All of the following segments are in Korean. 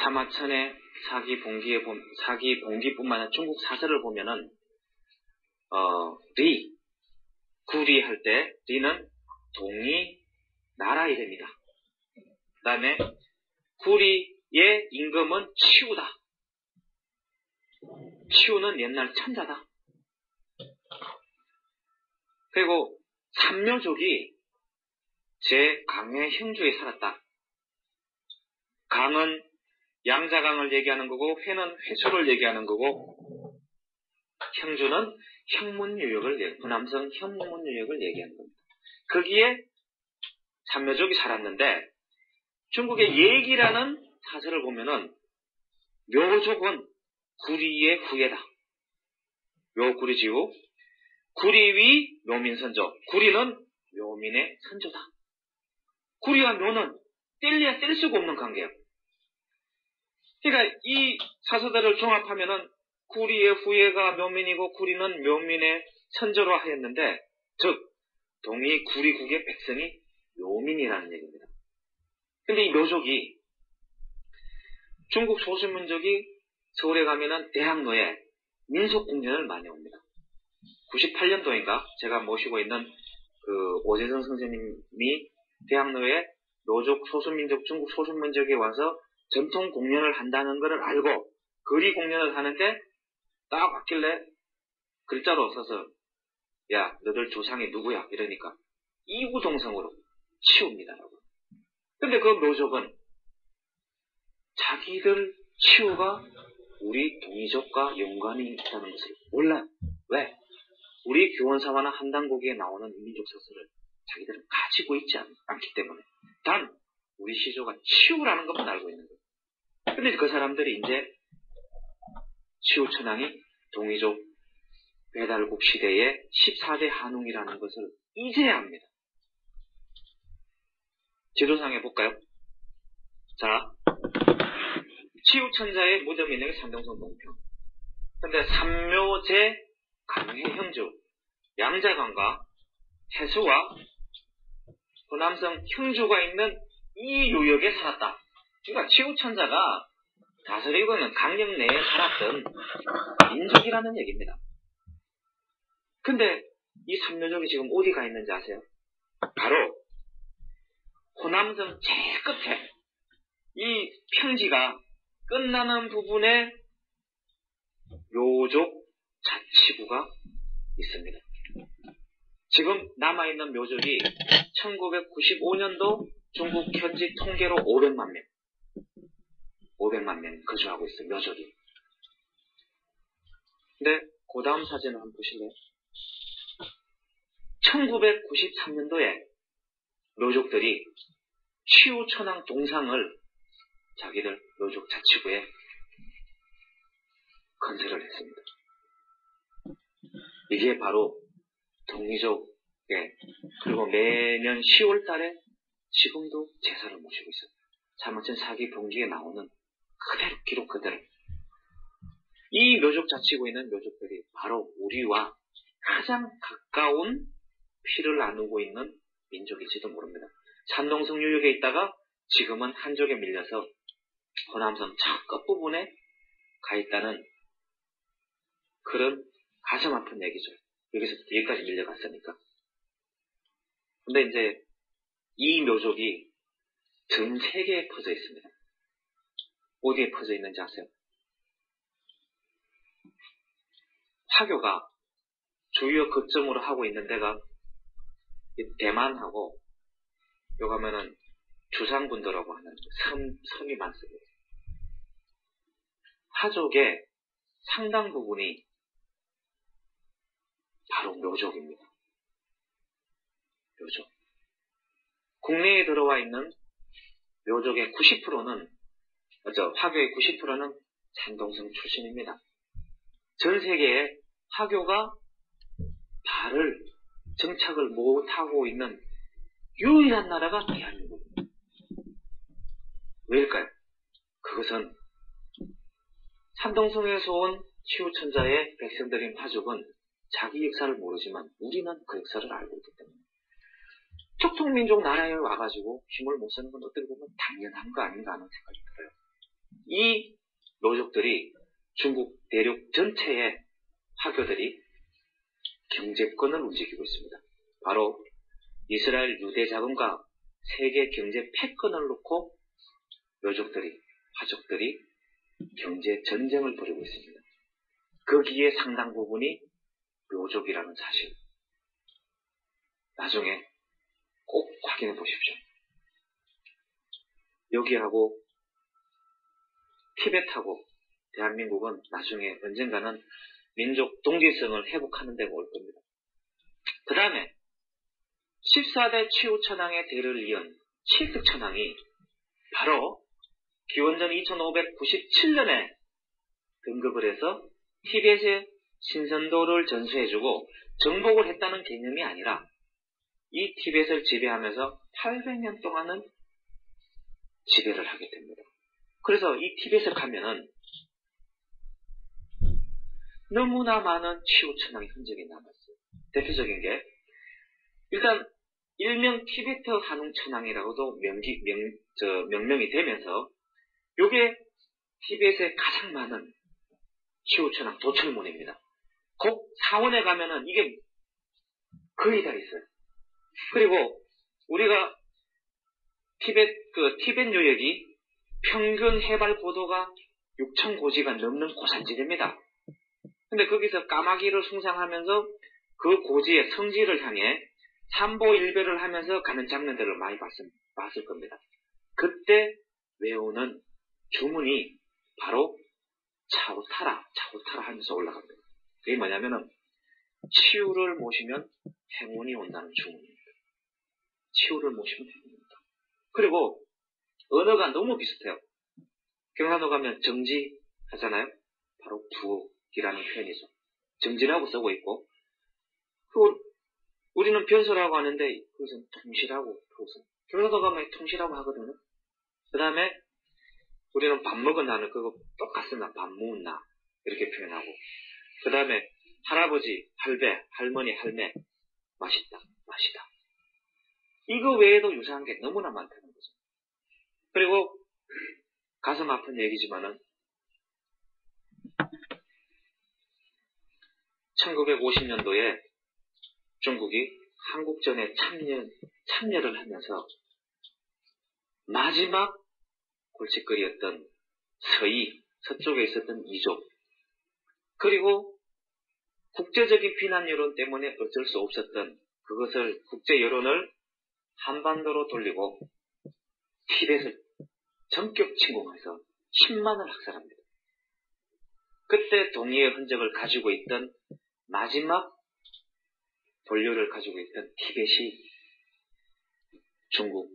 사마천의 사기 봉기뿐만 아니라 중국 사설을 보면은 구리 할 때 리는 동이 나라 이름이다. 그 다음에 구리의 임금은 치우다. 치우는 옛날 천자다. 그리고 삼묘족이 제 강의 형주에 살았다. 강은 양자강을 얘기하는 거고 회는 회수를 얘기하는 거고 형주는 후남성 형문유역을 얘기하는 겁니다. 거기에 삼묘족이 살았는데 중국의 예기라는 사설을 보면은 묘족은 구리의 후예다. 묘구리지우 구리위 묘민선조. 구리는 묘민의 선조다. 구리와 묘는 뗄래야 뗄 수가 없는 관계예요. 그러니까 이 사서들을 종합하면은 구리의 후예가 묘민이고 구리는 묘민의 선조로 하였는데, 즉 동이 구리국의 백성이 묘민이라는 얘기입니다. 근데 이 묘족이 중국 소수민족이 서울에 가면은 대학로에 민속공연을 많이 옵니다. 98년도인가 제가 모시고 있는 그 오재성 선생님이 대학로에 묘족 소수민족 중국 소수민족에 와서 전통 공연을 한다는 것을 알고 거리 공연을 하는데 딱 왔길래 글자로 써서 야 너들 조상이 누구야 이러니까 이구동성으로 치웁니다라고. 근데 그 묘족은 자기들 치우가 우리 동이족과 연관이 있다는 것을 몰라요. 왜? 우리 규원사화나 한단고기에 나오는 민족 사설을 자기들은 가지고 있지 않기 때문에 단 우리 시조가 치우라는 것만 알고 있는 거예요. 근데 그 사람들이 이제 치우천왕이 동이족 배달국 시대의 14대 한웅이라는 것을 이제야 합니다. 지도상에 볼까요? 자, 치우천자의 무덤이 있는 게 산동성 동평. 근데 삼묘제 강해 형주 양자강과 해수와 호남성 형주가 있는 이 요역에 살았다. 그러니까 치우천자가 다스리고 있는 강령 내에 살았던 민족이라는 얘기입니다. 근데 이 삼묘족이 지금 어디 가 있는지 아세요? 바로 호남성 제일 끝에 이 평지가 끝나는 부분에 묘족 자치구가 있습니다. 지금 남아있는 묘족이 1995년도 중국 현지 통계로 500만 명 거주하고 있어요. 묘족이. 근데 그 다음 사진을 한번 보실래요? 1993년도에 묘족들이 치우천왕 동상을 자기들 묘족 자치구에 건설을 했습니다. 이게 바로 동이족의 그리고 매년 10월 달에 지금도 제사를 모시고 있어요. 사마천 사기 봉기에 나오는 그대로 기록 그대로. 이 묘족 자치구에 있는 묘족들이 바로 우리와 가장 가까운 피를 나누고 있는 민족일지도 모릅니다. 산동성 유역에 있다가 지금은 한족에 밀려서 호남성 저 끝부분에 가 있다는 그런 가슴 아픈 얘기죠. 여기서부터 여기까지 밀려갔으니까. 근데 이제 이 묘족이 전 세계에 퍼져 있습니다. 어디에 퍼져 있는지 아세요? 화교가 주요 거점으로 하고 있는 데가 대만하고 여기 가면은 주상분도라고 하는 섬이 많습니다. 화족의 상당 부분이 바로 묘족입니다. 묘족. 국내에 들어와 있는 묘족의 90%는 화교의 90%는 산동성 출신입니다. 전 세계에 화교가 발을 정착을 못하고 있는 유일한 나라가 대한민국입니다. 왜일까요? 그것은 산동성에서 온 치우천자의 백성들인 화족은 자기 역사를 모르지만 우리는 그 역사를 알고 있기 때문에 촉통민족 나라에 와가지고 힘을 못 쓰는 건 어떻게 보면 당연한 거 아닌가 하는 생각이 들어요. 이 묘족들이 중국 대륙 전체의 화교들이 경제권을 움직이고 있습니다. 바로 이스라엘 유대 자본과 세계 경제 패권을 놓고 묘족들이, 화족들이 경제 전쟁을 벌이고 있습니다. 거기에 상당 부분이 묘족이라는 사실. 나중에 꼭 확인해 보십시오. 여기하고 티벳하고 대한민국은 나중에 언젠가는 민족 동질성을 회복하는 데가 올 겁니다. 그 다음에 14대 치우천왕의 대를 이은 칠득천왕이 바로 기원전 2597년에 등극을 해서 티벳의 신선도를 전수해주고 정복을 했다는 개념이 아니라 이 티벳을 지배하면서 800년 동안은 지배를 하게 됩니다. 그래서 이 티벳을 가면은 너무나 많은 치우천왕의 흔적이 남았어요. 대표적인 게 일단 일명 티베트 한웅천왕이라고도 명명이 되면서 이게 티벳에 가장 많은 치우천왕 도철문입니다. 곡 사원에 가면은 이게 거의 다 있어요. 그리고 우리가 티벳 요역이 평균 해발 고도가 6,000고지가 넘는 고산지대입니다. 근데 거기서 까마귀를 숭상하면서 그 고지의 성지를 향해 삼보일배를 하면서 가는 장면들을 많이 봤을 겁니다. 그때 외우는 주문이 바로 차우타라 하면서 올라갑니다. 그게 뭐냐면은 치우를 모시면 행운이 온다는 주문입니다. 치우를 모시면 행운이 온다. 그리고 언어가 너무 비슷해요. 경상도 가면 정지 하잖아요. 바로 부이라는 표현이죠. 정지라고 쓰고 있고, 우리는 변소라고 하는데 그것은 통시라고 표현. 경상도 가면 통시라고 하거든요. 그 다음에 우리는 밥 먹은 나는 그거 똑같습니다. 밥 먹은 나 이렇게 표현하고, 그 다음에 할아버지, 할배, 할머니, 할매 맛있다, 맛이다. 이거 외에도 유사한 게 너무나 많다는 거죠. 그리고 가슴 아픈 얘기지만은 1950년도에 중국이 한국전에 참여를 하면서 마지막 골칫거리였던 서쪽에 있었던 이족, 그리고 국제적인 비난 여론 때문에 어쩔 수 없었던 그것을 국제 여론을 한반도로 돌리고 티벳을 전격 침공해서 10만을 학살합니다. 그때 동의의 흔적을 가지고 있던 마지막 본류를 가지고 있던 티벳이 중국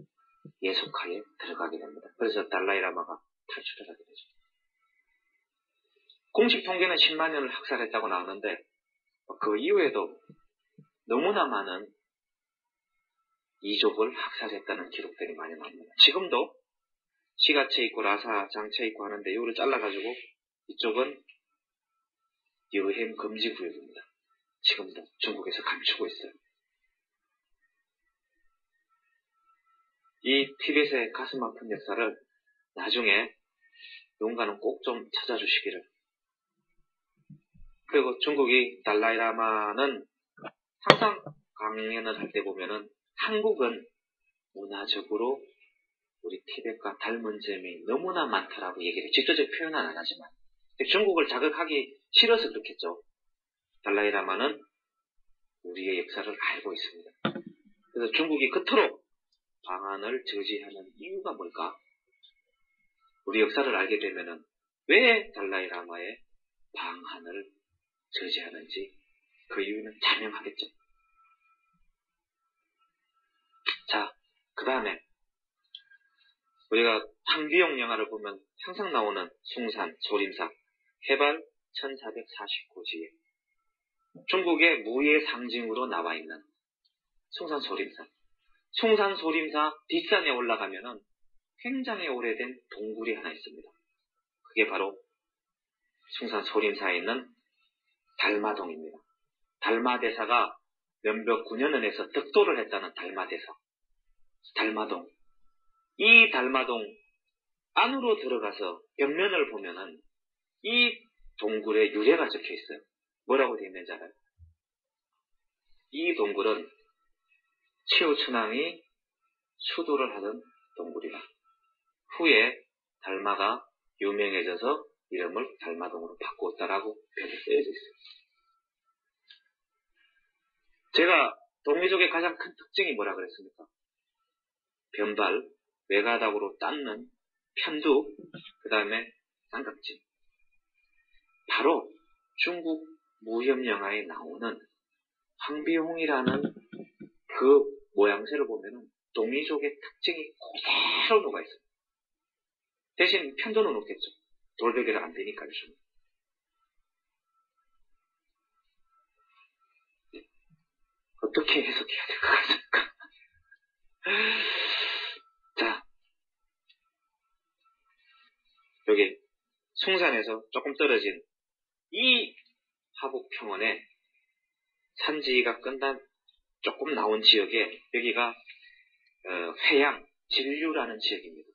예속하에 들어가게 됩니다. 그래서 달라이라마가 탈출을 하게 되죠. 공식 통계는 10만 년을 학살했다고 나오는데 그 이후에도 너무나 많은 이족을 학살했다는 기록들이 많이 나옵니다. 지금도 시가체 있고 라사, 장체 있고 하는데 이거를 잘라가지고 이쪽은 여행 금지 구역입니다. 지금도 중국에서 감추고 있어요. 이 티벳의 가슴 아픈 역사를 나중에 누군가는 꼭 좀 찾아주시기를. 그리고 중국이 달라이라마는 항상 강연을 할 때 보면은 한국은 문화적으로 우리 티벳과 닮은 점이 너무나 많다라고 얘기를 해요. 직접적 표현은 안 하지만 중국을 자극하기 싫어서 그렇겠죠. 달라이라마는 우리의 역사를 알고 있습니다. 그래서 중국이 그토록 방한을 저지하는 이유가 뭘까? 우리 역사를 알게 되면은 왜 달라이라마의 방한을 저지하는지 그 이유는 자명하겠죠. 자, 그 다음에 우리가 황비용 영화를 보면 항상 나오는 숭산, 소림사, 해발 1449지에 중국의 무의 상징으로 나와 있는 숭산 소림사. 숭산 소림사 뒷산에 올라가면은 굉장히 오래된 동굴이 하나 있습니다. 그게 바로 숭산 소림사에 있는 달마동입니다. 달마대사가 몇몇 9년을 해서 득도를 했다는 달마대사. 달마동. 이 달마동 안으로 들어가서 벽면을 보면은 이 동굴의 유래가 적혀 있어요. 뭐라고 되어 있는지 알아요? 이 동굴은 치우천왕이 수도를 하던 동굴이다. 후에 달마가 유명해져서 이름을 달마동으로 바꾸었다라고 벽에 쓰여져 있어요. 제가 동미족의 가장 큰 특징이 뭐라 그랬습니까? 변발, 외가닥으로 닦는 편두, 그 다음에 쌍각질. 바로 중국 무협영화에 나오는 황비홍이라는 그 모양새를 보면은 동미족의 특징이 그대로 녹아있어요. 대신 편두는 없겠죠. 돌베개를 안 되니까 요즘. 어떻게 해석해야 될 것 같습니까? 자, 여기 숭산에서 조금 떨어진 이 화북평원에 산지가 끝난 조금 나온 지역에 여기가 회양, 진류라는 지역입니다.